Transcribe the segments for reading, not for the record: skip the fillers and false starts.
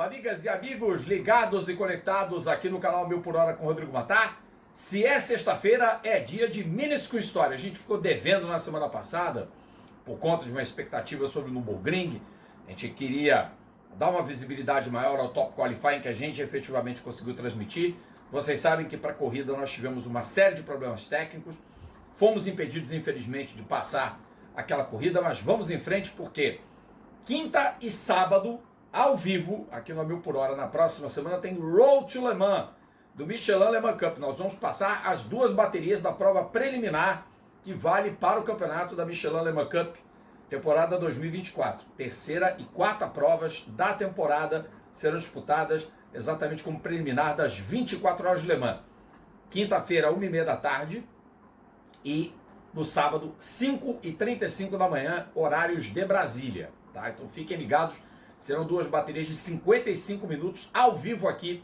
amigas e amigos ligados e conectados aqui no canal 1000 por hora com Rodrigo Matar. Se é sexta-feira, é dia de Minas com História. A gente ficou devendo na semana passada, por conta de uma expectativa sobre o Nürburgring. A gente queria dar uma visibilidade maior ao Top Qualifying que a gente efetivamente conseguiu transmitir. Vocês sabem que para a corrida nós tivemos uma série de problemas técnicos. Fomos impedidos, infelizmente, de passar aquela corrida, mas vamos em frente porque quinta e sábado, ao vivo, aqui no 1000 por hora, na próxima semana, tem Road to Le Mans, do Michelin Le Mans Cup. Nós vamos passar as duas baterias da prova preliminar que vale para o campeonato da Michelin Le Mans Cup, temporada 2024. Terceira e quarta provas da temporada serão disputadas exatamente como preliminar das 24 horas de Le Mans. Quinta-feira, 1h30 da tarde e no sábado, 5h35 da manhã, horários de Brasília. Tá? Então fiquem ligados, serão duas baterias de 55 minutos ao vivo aqui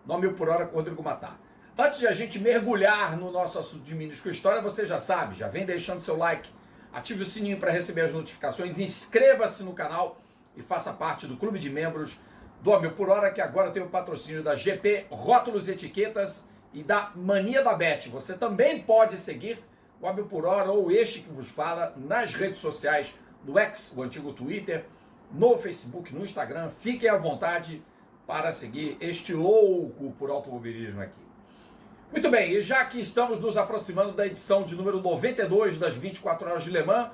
no 1000 por hora com o Rodrigo Matar. Antes de a gente mergulhar no nosso assunto de Minas com História, você já sabe, já vem deixando seu like, ative o sininho para receber as notificações, inscreva-se no canal e faça parte do clube de membros do 1000 por hora, que agora tem o patrocínio da GP Rótulos e Etiquetas e da Mania da Bet. Você também pode seguir o 1000 por hora ou este que vos fala nas redes sociais, no X, o antigo Twitter, no Facebook, no Instagram. Fiquem à vontade para seguir este louco por automobilismo aqui. Muito bem, e já que estamos nos aproximando da edição de número 92 das 24 horas de Le Mans,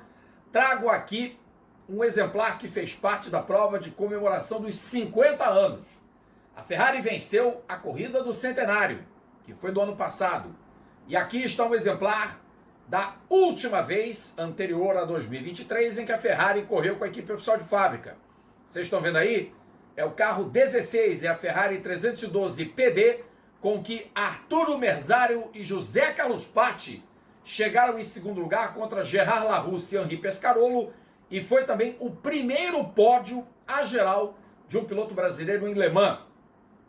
trago aqui um exemplar que fez parte da prova de comemoração dos 50 anos. A Ferrari venceu a corrida do centenário, que foi do ano passado. E aqui está um exemplar da última vez anterior a 2023 em que a Ferrari correu com a equipe oficial de fábrica. Vocês estão vendo aí? É o carro 16, é a Ferrari 312 PD, com que Arturo Merzario e José Carlos Patti chegaram em segundo lugar contra Gerard Larousse e Henri Pescarolo, e foi também o primeiro pódio a geral de um piloto brasileiro em Le Mans.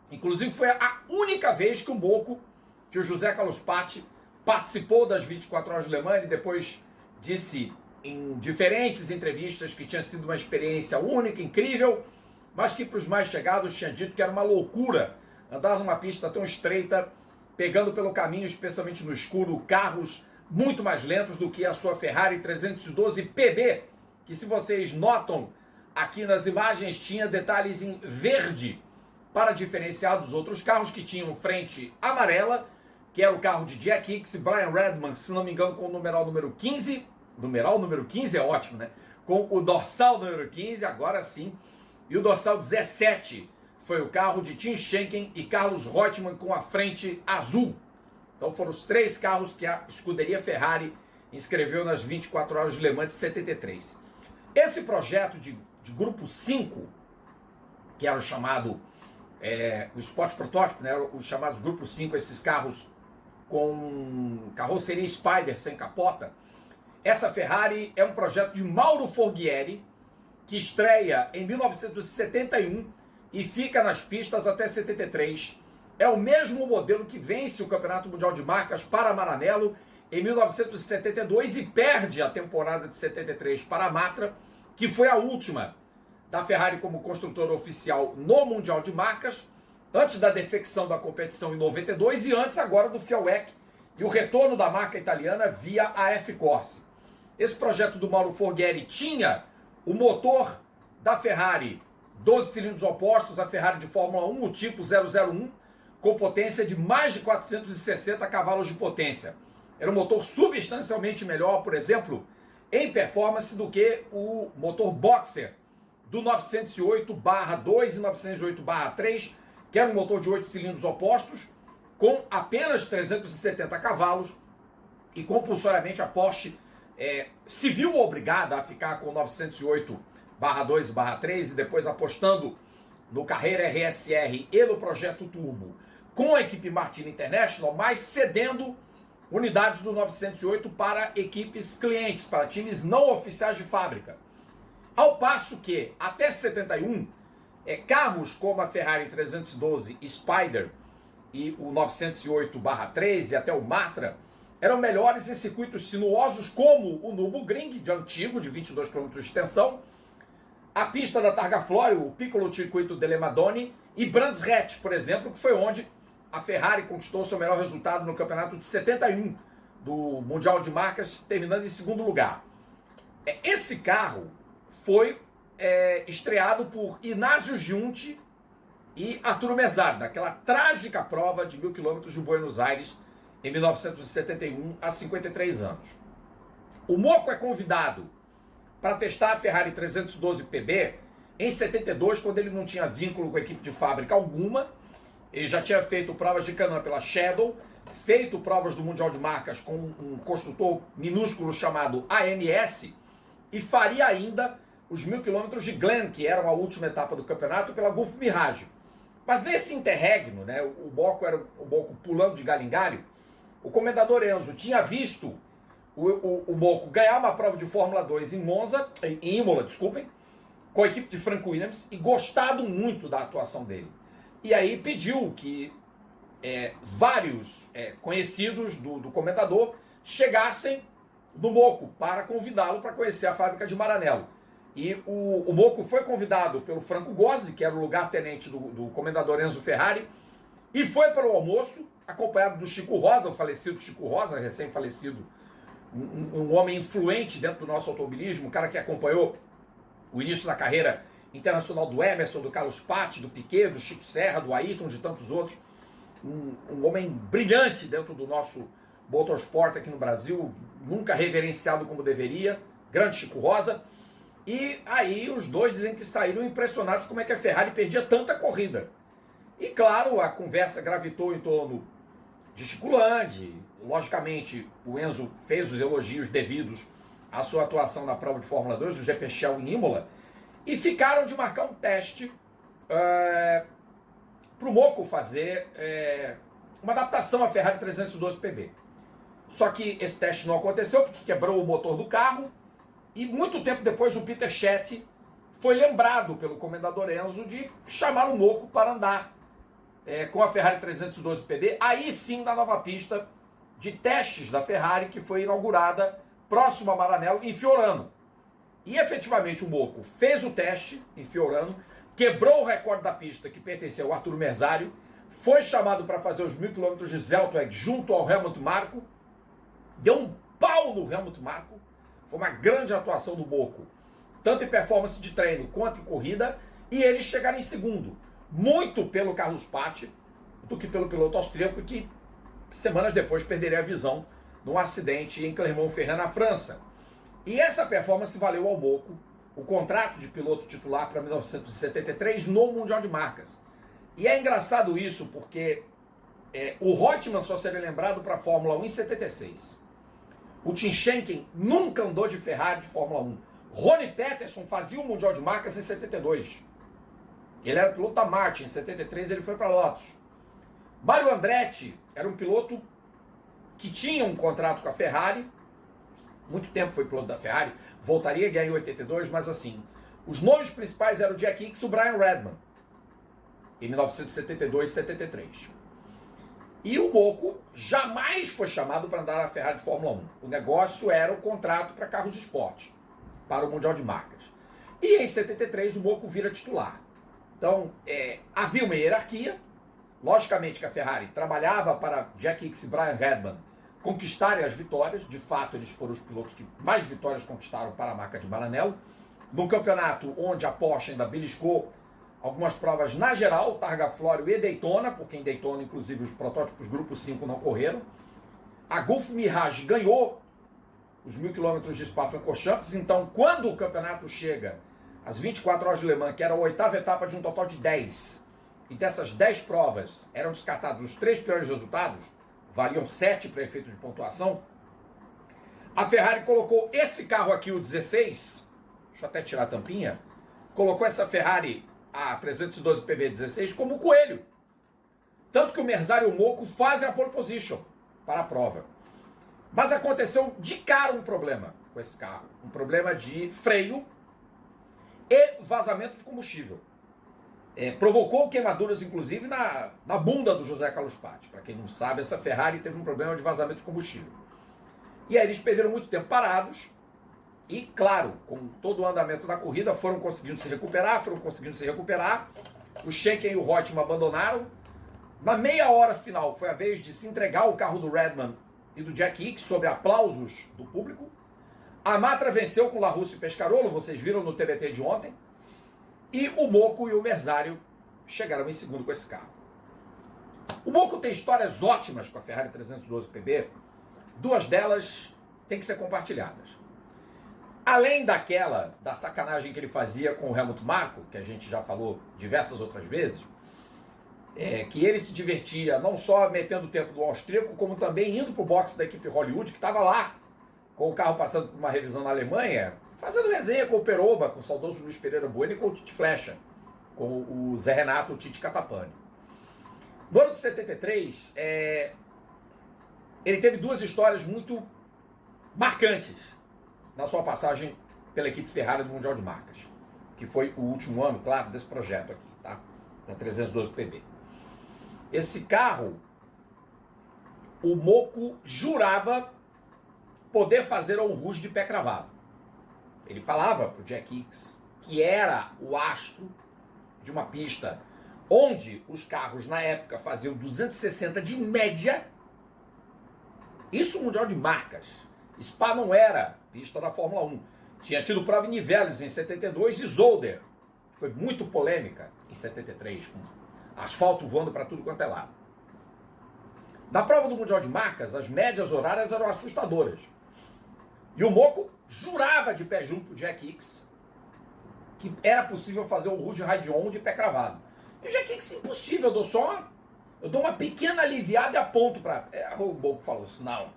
Inclusive foi a única vez que o José Carlos Patti participou das 24 horas de Le Mans. Ele depois disse em diferentes entrevistas que tinha sido uma experiência única, incrível, mas que para os mais chegados tinha dito que era uma loucura andar numa pista tão estreita, pegando pelo caminho, especialmente no escuro, carros muito mais lentos do que a sua Ferrari 312 PB, que, se vocês notam aqui nas imagens, tinha detalhes em verde para diferenciar dos outros carros que tinham frente amarela, que era o carro de Jack Hicks e Brian Redman, se não me engano, com o numeral número 15. Numeral número 15 é ótimo, né? Com o dorsal número 15, agora sim. E o dorsal 17 foi o carro de Tim Schenken e Carlos Reutemann com a frente azul. Então foram os três carros que a escuderia Ferrari inscreveu nas 24 horas de Le Mans de 73. Esse projeto de grupo 5, que era o chamado, o Sport Protótipo, né? Os chamados grupo 5, esses carros com carroceria Spider sem capota. Essa Ferrari é um projeto de Mauro Forghieri, que estreia em 1971 e fica nas pistas até 73. É o mesmo modelo que vence o Campeonato Mundial de Marcas para Maranello em 1972 e perde a temporada de 73 para a Matra, que foi a última da Ferrari como construtora oficial no Mundial de Marcas, antes da defecção da competição em 92 e antes agora do FIA-WEC e o retorno da marca italiana via a F-Corse. Esse projeto do Mauro Forghieri tinha o motor da Ferrari 12 cilindros opostos, a Ferrari de Fórmula 1, o tipo 001, com potência de mais de 460 cavalos de potência. Era um motor substancialmente melhor, por exemplo, em performance do que o motor Boxer do 908/2 e 908/3, que era um motor de 8 cilindros opostos, com apenas 370 cavalos, e compulsoriamente a Porsche se viu obrigada a ficar com 908/2/3 e depois apostando no Carrera RSR e no projeto Turbo com a equipe Martin International, mas cedendo unidades do 908 para equipes clientes, para times não oficiais de fábrica. Ao passo que, até 71, carros como a Ferrari 312 Spider e o 908/3 e até o Matra eram melhores em circuitos sinuosos como o Nürburgring, de antigo, de 22 km de extensão, a pista da Targa Florio, o Piccolo Circuito delle Madone, e Brands Hatch, por exemplo, que foi onde a Ferrari conquistou seu melhor resultado no campeonato de 71 do Mundial de Marcas, terminando em segundo lugar. Esse carro foi estreado por Inácio Giunti e Arturo Merzario, naquela trágica prova de 1000 km de Buenos Aires, em 1971, há 53 anos. O Moco é convidado para testar a Ferrari 312 PB em 72, quando ele não tinha vínculo com a equipe de fábrica alguma. Ele já tinha feito provas de Canam pela Shadow, feito provas do Mundial de Marcas com um construtor minúsculo chamado AMS, e faria ainda os 1000 km de Glen, que eram a última etapa do campeonato, pela Gulf Mirage. Mas nesse interregno, né, o Moco era o Moco pulando de galho em galho, o comendador Enzo tinha visto o Moco ganhar uma prova de Fórmula 2 em Imola, com a equipe de Frank Williams, e gostado muito da atuação dele. E aí pediu que vários conhecidos do comendador chegassem no Moco para convidá-lo para conhecer a fábrica de Maranello. E o Moco foi convidado pelo Franco Gozzi, que era o lugar-tenente do comendador Enzo Ferrari, e foi para o almoço, acompanhado do Chico Rosa, o falecido Chico Rosa, recém-falecido, um homem influente dentro do nosso automobilismo, um cara que acompanhou o início da carreira internacional do Emerson, do Carlos Patti, do Piquet, do Chico Serra, do Ayrton, de tantos outros. Um homem brilhante dentro do nosso motorsport aqui no Brasil, nunca reverenciado como deveria, grande Chico Rosa. E aí os dois dizem que saíram impressionados como é que a Ferrari perdia tanta corrida. E claro, a conversa gravitou em torno de Chico Landi. Logicamente, o Enzo fez os elogios devidos à sua atuação na prova de Fórmula 2, o GP Shell em Imola, e ficaram de marcar um teste para o Moco fazer uma adaptação à Ferrari 312 PB. Só que esse teste não aconteceu porque quebrou o motor do carro, e muito tempo depois o Peter Chet foi lembrado pelo comendador Enzo de chamar o Moco para andar com a Ferrari 312 PB, aí sim na nova pista de testes da Ferrari, que foi inaugurada próximo a Maranello, em Fiorano. E efetivamente o Moco fez o teste em Fiorano, quebrou o recorde da pista que pertenceu ao Arturo Merzario, foi chamado para fazer os 1000 km de Zeltweg junto ao Helmut Marko, deu um pau no Helmut Marko, foi uma grande atuação do Moco, tanto em performance de treino quanto em corrida, e eles chegaram em segundo, muito pelo Carlos Patti do que pelo piloto austríaco, que semanas depois perderia a visão num acidente em Clermont-Ferrand, na França. E essa performance valeu ao Moco o contrato de piloto titular para 1973 no Mundial de Marcas. E é engraçado isso porque o Reutemann só seria lembrado para a Fórmula 1 em 76. O Tim Schenken nunca andou de Ferrari de Fórmula 1. Ronnie Peterson fazia o Mundial de Marcas em 72. Ele era piloto da Martin, em 73 ele foi para Lotus. Mario Andretti era um piloto que tinha um contrato com a Ferrari, muito tempo foi piloto da Ferrari, voltaria a ganhar em 82, mas assim, os nomes principais eram o Jack Hicks e o Brian Redman, em 1972 e 73. E o Moco jamais foi chamado para andar na Ferrari de Fórmula 1. O negócio era o contrato para carros esporte, para o Mundial de Marcas. E em 73 o Moco vira titular. Então, havia uma hierarquia. Logicamente que a Ferrari trabalhava para Jack Hicks e Brian Redman conquistarem as vitórias. De fato, eles foram os pilotos que mais vitórias conquistaram para a marca de Maranello. No campeonato onde a Porsche ainda beliscou algumas provas na geral, Targa Florio e Daytona, porque em Daytona, inclusive, os protótipos Grupo 5 não correram. A Gulf Mirage ganhou os 1000 km de Spa-Francorchamps. Então, quando o campeonato chega às 24 horas de Le Mans, que era a 8ª etapa de um total de 10, e dessas 10 provas eram descartados os 3 piores resultados, valiam 7 para efeito de pontuação, a Ferrari colocou esse carro aqui, o 16, deixa eu até tirar a tampinha, colocou essa Ferrari, a 312 PB16, como o coelho. Tanto que o Merzario e o Moco fazem a pole position para a prova. Mas aconteceu de cara um problema com esse carro. Um problema de freio e vazamento de combustível. Provocou queimaduras, inclusive, na bunda do José Carlos Patti. Para quem não sabe, essa Ferrari teve um problema de vazamento de combustível. E aí eles perderam muito tempo parados. E, claro, com todo o andamento da corrida, foram conseguindo se recuperar. O Schenken e o Reutemann abandonaram. Na meia hora final foi a vez de se entregar o carro do Redman e do Jack Hicks sob aplausos do público. A Matra venceu com o Larusso e Pescarolo, vocês viram no TBT de ontem. E o Moco e o Merzario chegaram em segundo com esse carro. O Moco tem histórias ótimas com a Ferrari 312 PB. Duas delas têm que ser compartilhadas. Além daquela, da sacanagem que ele fazia com o Helmut Marko, que a gente já falou diversas outras vezes, que ele se divertia não só metendo o tempo do austríaco, como também indo para o boxe da equipe Hollywood, que estava lá, com o carro passando por uma revisão na Alemanha, fazendo resenha com o Peroba, com o saudoso Luiz Pereira Bueno e com o Tite Flecha, com o Zé Renato, o Tite Catapane. No ano de 73, ele teve duas histórias muito marcantes na sua passagem pela equipe Ferrari do Mundial de Marcas, que foi o último ano, claro, desse projeto aqui, tá? Da 312 PB. Esse carro, o Moco jurava poder fazer ao Rouge de pé cravado. Ele falava para o Jack Hicks que era o astro de uma pista onde os carros na época faziam 260 de média. Isso no Mundial de Marcas. Spa não era pista da Fórmula 1. Tinha tido prova em Nivelles em 72 e Zolder, que foi muito polêmica em 73, com asfalto voando para tudo quanto é lado. Na prova do Mundial de Marcas, as médias horárias eram assustadoras. E o Moco jurava de pé junto pro Jack Hicks que era possível fazer o Rouge Raidon de pé cravado. E o Jack Hicks, impossível, eu dou uma pequena aliviada e aponto para... o Moco falou isso, não.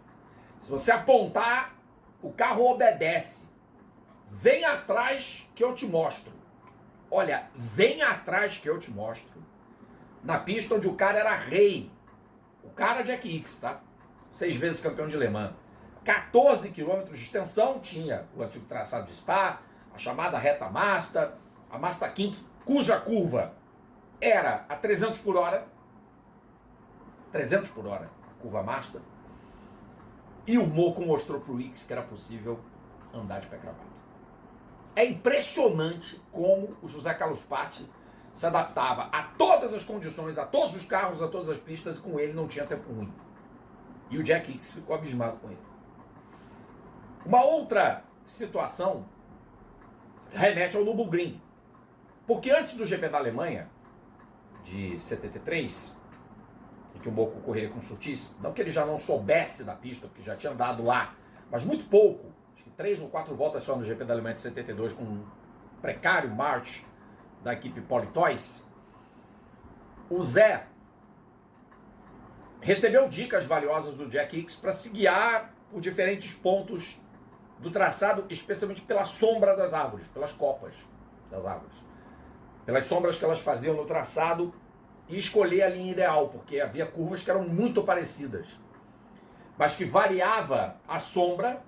Se você apontar, o carro obedece. Vem atrás que eu te mostro. Olha, vem atrás que eu te mostro. Na pista onde o cara era rei. O cara Jack Hicks, tá? 6 vezes campeão de Le Mans. 14 quilômetros de extensão, tinha o antigo traçado de Spa, a chamada reta Master, a Master Kink, cuja curva era a 300 por hora. 300 por hora, a curva Master. E o Moco mostrou para o Hicks que era possível andar de pé cravado. É impressionante como o José Carlos Patti se adaptava a todas as condições, a todos os carros, a todas as pistas, e com ele não tinha tempo ruim. E o Jack Hicks ficou abismado com ele. Uma outra situação remete ao Nürburgring. Porque antes do GP da Alemanha, de 73, em que o Moco correria com Surtees, não que ele já não soubesse da pista, porque já tinha andado lá, mas muito pouco, acho que 3 ou 4 voltas só no GP da Alemanha de 72, com um precário March da equipe Politoys, o Zé recebeu dicas valiosas do Jack Hicks para se guiar por diferentes pontos do traçado, especialmente pela sombra das árvores, pelas copas das árvores, pelas sombras que elas faziam no traçado, e escolher a linha ideal, porque havia curvas que eram muito parecidas, mas que variava a sombra,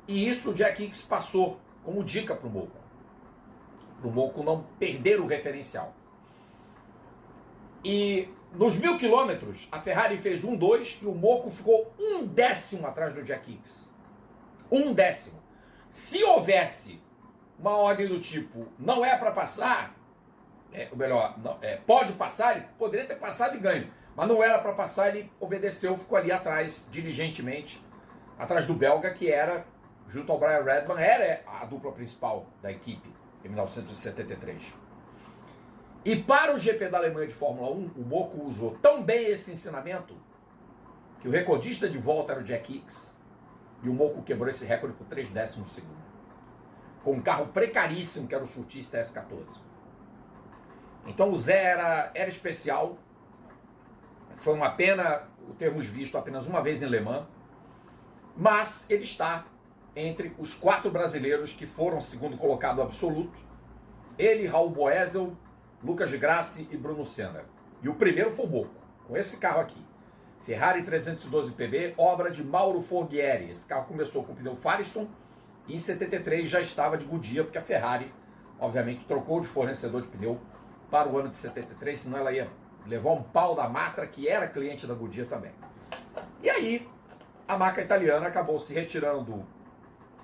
e isso o Jack Hicks passou como dica para o Moco não perder o referencial. E nos 1000 quilômetros, a Ferrari fez 1-2 e o Moco ficou 1/10 atrás do Jack Hicks. 1/10. Se houvesse uma ordem do tipo, não é para passar, pode passar, ele poderia ter passado e ganho, mas não era para passar, ele obedeceu, ficou ali atrás, diligentemente, atrás do belga, que era, junto ao Brian Redman, era a dupla principal da equipe em 1973. E para o GP da Alemanha de Fórmula 1, o Moco usou tão bem esse ensinamento que o recordista de volta era o Jack Hicks e o Moco quebrou esse recorde por 0,3 segundo. Com um carro precaríssimo que era o Surtees TS14. Então o Zé era especial. Foi uma pena o termos visto apenas uma vez em Le Mans. Mas ele está entre os 4 brasileiros que foram segundo colocado absoluto. Ele, Raul Boesel, Lucas de Grassi e Bruno Senna. E o primeiro foi o Moco, com esse carro aqui. Ferrari 312 PB, obra de Mauro Forghieri. Esse carro começou com o pneu Firestone e em 73 já estava de Goodyear, porque a Ferrari, obviamente, trocou de fornecedor de pneu para o ano de 73, senão ela ia levar um pau da Matra, que era cliente da Goodyear também. E aí, a marca italiana acabou se retirando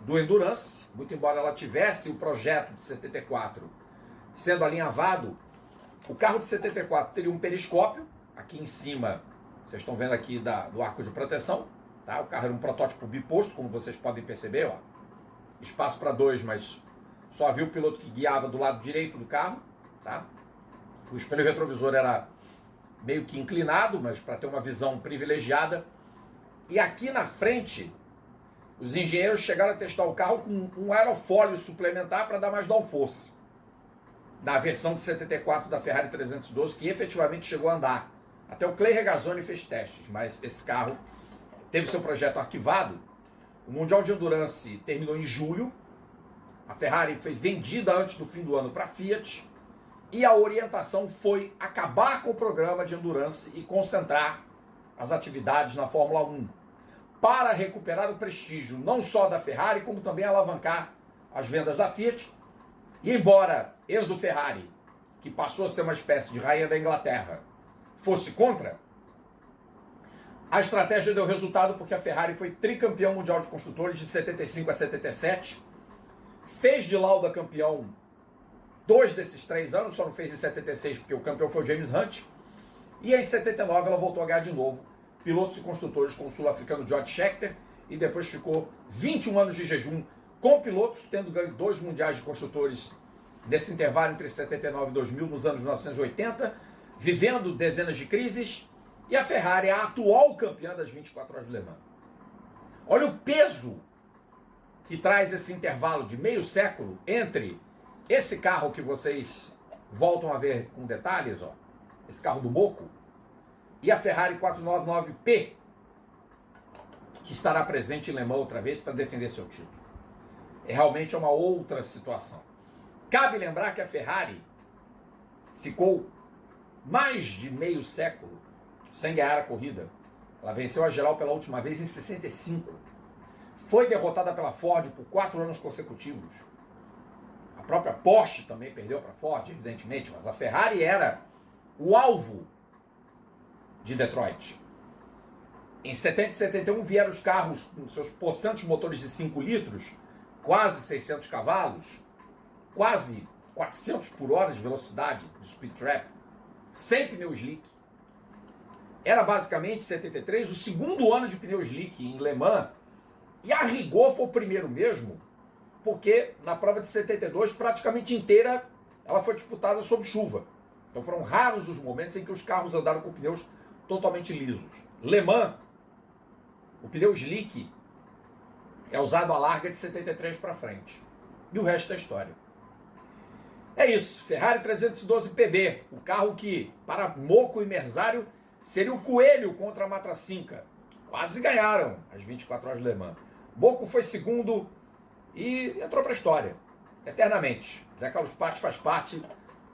do Endurance, muito embora ela tivesse o projeto de 74 sendo alinhavado O carro de 74 teria um periscópio, aqui em cima, vocês estão vendo aqui do arco de proteção, tá? O carro era um protótipo biposto, como vocês podem perceber, ó. Espaço para dois, mas só havia o piloto que guiava do lado direito do carro, tá? O espelho retrovisor era meio que inclinado, mas para ter uma visão privilegiada. E aqui na frente, os engenheiros chegaram a testar o carro com um aerofólio suplementar para dar mais downforce. Da versão de 74 da Ferrari 312, que efetivamente chegou a andar. Até o Clay Regazzoni fez testes, mas esse carro teve seu projeto arquivado. O Mundial de Endurance terminou em julho. A Ferrari foi vendida antes do fim do ano para a Fiat. E a orientação foi acabar com o programa de Endurance e concentrar as atividades na Fórmula 1. Para recuperar o prestígio não só da Ferrari, como também alavancar as vendas da Fiat. E embora Enzo Ferrari, que passou a ser uma espécie de rainha da Inglaterra, fosse contra, a estratégia deu resultado porque a Ferrari foi tricampeão mundial de construtores de 75 a 77, fez de Lauda campeão 2 desses 3 anos, só não fez em 76 porque o campeão foi o James Hunt, e em 79 ela voltou a ganhar de novo pilotos e construtores com o sul-africano George Scheckter, e depois ficou 21 anos de jejum com pilotos, tendo ganho 2 mundiais de construtores nesse intervalo entre 79 e 2000, nos anos 1980, vivendo dezenas de crises, e a Ferrari é a atual campeã das 24 horas de Le Mans. Olha o peso que traz esse intervalo de meio século entre esse carro que vocês voltam a ver com detalhes, ó, esse carro do Moco, e a Ferrari 499P, que estará presente em Le Mans outra vez para defender seu título. Realmente é uma outra situação. Cabe lembrar que a Ferrari ficou mais de meio século sem ganhar a corrida. Ela venceu a geral pela última vez em 65. Foi derrotada pela Ford por 4 anos consecutivos. A própria Porsche também perdeu para a Ford, evidentemente, mas a Ferrari era o alvo de Detroit. Em 70 e 71 vieram os carros com seus possantes motores de 5 litros, quase 600 cavalos, quase 400 por hora de velocidade do speed trap, sem pneu slick. Era basicamente, 73, o segundo ano de pneu slick em Le Mans, e a rigor foi o primeiro mesmo, porque na prova de 72, praticamente inteira, ela foi disputada sob chuva. Então foram raros os momentos em que os carros andaram com pneus totalmente lisos. Le Mans, o pneu slick é usado a larga de 73 para frente. E o resto é história. É isso, Ferrari 312 PB, o carro que, para Moco e Merzario, seria o coelho contra a Matracinca. Quase ganharam as 24 horas de Le Mans. Moco foi segundo e entrou para a história, eternamente. Zé Carlos Patti faz parte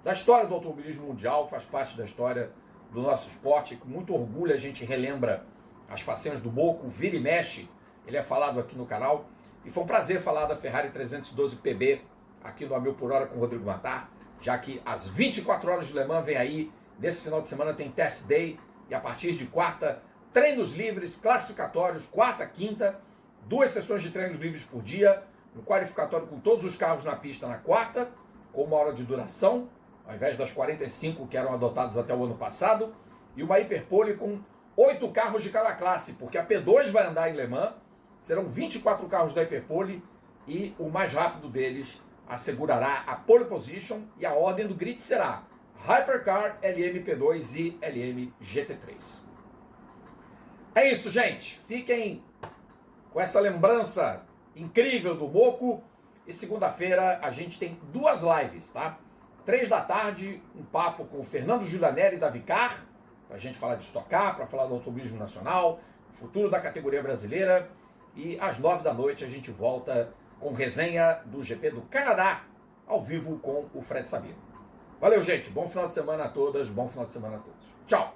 da história do automobilismo mundial, faz parte da história do nosso esporte. Com muito orgulho a gente relembra as façanhas do Moco, vira e mexe, ele é falado aqui no canal. E foi um prazer falar da Ferrari 312 PB aqui no A Mil por Hora com o Rodrigo Matar, já que as 24 horas de Le Mans vem aí. Nesse final de semana tem Test Day e a partir de quarta, treinos livres, classificatórios, quarta, quinta, 2 sessões de treinos livres por dia, um qualificatório com todos os carros na pista na quarta, com 1 hora de duração, ao invés das 45 que eram adotadas até o ano passado, e uma hiperpole com 8 carros de cada classe, porque a P2 vai andar em Le Mans, serão 24 carros da hiperpole e o mais rápido deles assegurará a pole position, e a ordem do grid será Hypercar, LM P2 e LM GT3. É isso, gente. Fiquem com essa lembrança incrível do Moco. E segunda-feira a gente tem 2 lives, tá? 3 da tarde, um papo com o Fernando Giulianelli da Vicar, pra gente falar de Stock Car, para falar do automobilismo nacional, o futuro da categoria brasileira. E às 9 da noite a gente volta com resenha do GP do Canadá, ao vivo com o Fred Sabino. Valeu, gente. Bom final de semana a todas, bom final de semana a todos. Tchau!